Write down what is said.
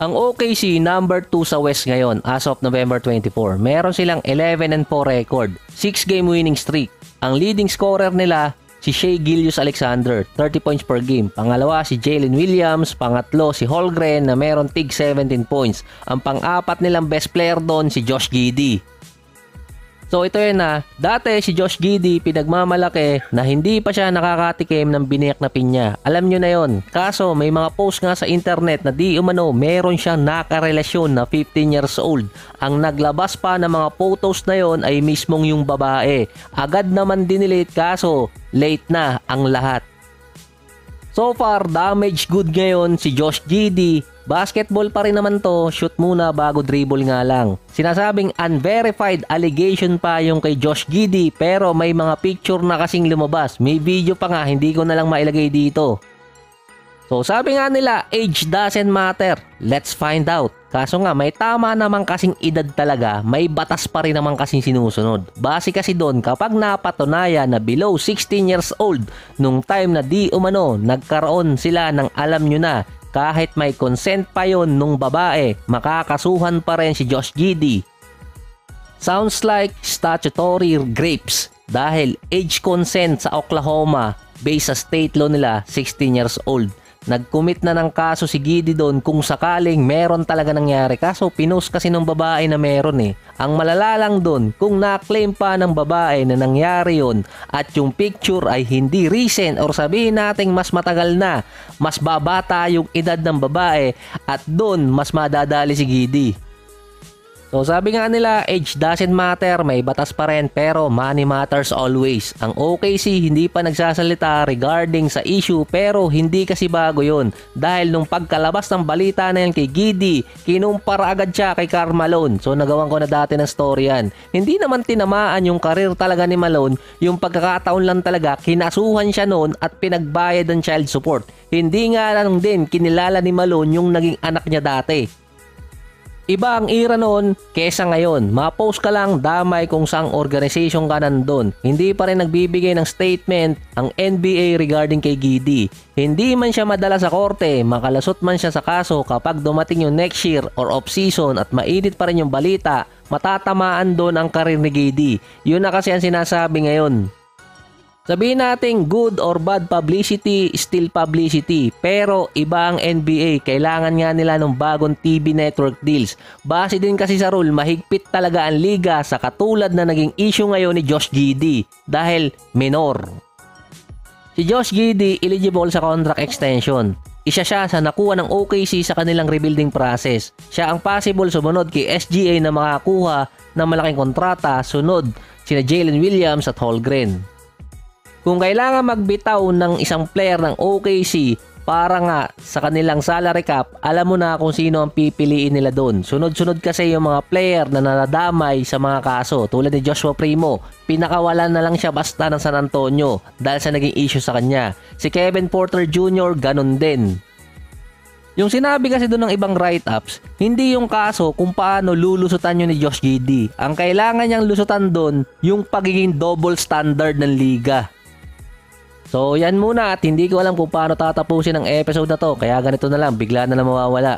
Ang OKC number 2 sa West ngayon as of November 24. Meron silang 11-4 record, 6 game winning streak. Ang leading scorer nila si Shai Gilgeous-Alexander, 30 points per game. Pangalawa si Jalen Williams, pangatlo si Holmgren na meron tig 17 points. Ang pang-apat nilang best player doon si Josh Giddey. So ito yun na, dati si Josh Giddey pinagmamalaki na hindi pa siya nakakatikim ng biniyak na pinya. Alam nyo na yon. Kaso may mga post nga sa internet na di umano meron siyang nakarelasyon na 15 years old. Ang naglabas pa ng mga photos na yon ay mismong yung babae. Agad naman dinilit kaso late na ang lahat. So far, damage good ngayon si Josh Giddey. Basketball pa rin naman to, shoot muna bago dribble nga lang. Sinasabing unverified allegation pa yung kay Josh Giddey pero may mga picture na kasing lumabas. May video pa nga, hindi ko na lang mailagay dito. So sabi nga nila, age doesn't matter. Let's find out. Kaso nga may tama naman kasing edad talaga, may batas pa rin naman kasing sinusunod. Base kasi doon kapag napatunayan na below 16 years old nung time na di umano nagkaroon sila ng alam nyo na kahit may consent pa yon nung babae, makakasuhan pa rin si Josh Giddey. Sounds like statutory grapes dahil age consent sa Oklahoma based sa state law nila 16 years old. Nag-commit na ng kaso si Giddey doon kung sakaling meron talaga nangyari. Kaso pinost kasi ng babae na meron eh. Ang malala lang doon kung na-claim pa ng babae na nangyari yon at yung picture ay hindi recent or sabihin nating mas matagal na, mas babata yung edad ng babae at doon mas madadali si Giddey. So sabi nga nila, age doesn't matter, may batas pa rin pero money matters always. Ang OKC hindi pa nagsasalita regarding sa issue pero hindi kasi bago yon. Dahil nung pagkalabas ng balita na yan kay Giddey, kinumpara agad siya kay Karl Malone. So nagawan ko na dati ng story yan. Hindi naman tinamaan yung karir talaga ni Malone, yung pagkakataon lang talaga kinasuhan siya noon at pinagbayad ng child support. Hindi nga lang din kinilala ni Malone yung naging anak niya dati. Iba ang era noon kesa ngayon. Ma-post ka lang damay kung saang organization ka nandun. Hindi pa rin nagbibigay ng statement ang NBA regarding kay Giddey. Hindi man siya madala sa korte, makalasot man siya sa kaso kapag dumating yung next year or off-season at mainit pa rin yung balita, matatamaan doon ang karir ni Giddey. Yun na kasi ang sinasabi ngayon. Sabihin natin good or bad publicity, still publicity. Pero iba ang NBA, kailangan nga nila ng bagong TV network deals. Base din kasi sa rule, mahigpit talaga ang liga sa katulad na naging issue ngayon ni Josh Giddey dahil minor. Si Josh Giddey eligible sa contract extension. Isa siya sa nakuha ng OKC sa kanilang rebuilding process. Siya ang possible sumunod kay SGA na makakuha ng malaking kontrata sunod sina Jalen Williams at Holmgren. Kung kailangan magbitaw ng isang player ng OKC para nga sa kanilang salary cap, alam mo na kung sino ang pipiliin nila doon. Sunod-sunod kasi yung mga player na nadadamay sa mga kaso. Tulad ni Joshua Primo, pinakawalan na lang siya basta ng San Antonio dahil sa naging issue sa kanya. Si Kevin Porter Jr. ganun din. Yung sinabi kasi doon ng ibang write-ups, hindi yung kaso kung paano lulusutan yun ni Josh Giddey. Ang kailangan niyang lusutan doon, yung pagiging double standard ng liga. So yan muna at hindi ko alam kung paano tatapusin ang episode na to, kaya ganito na lang, bigla na lang mawawala.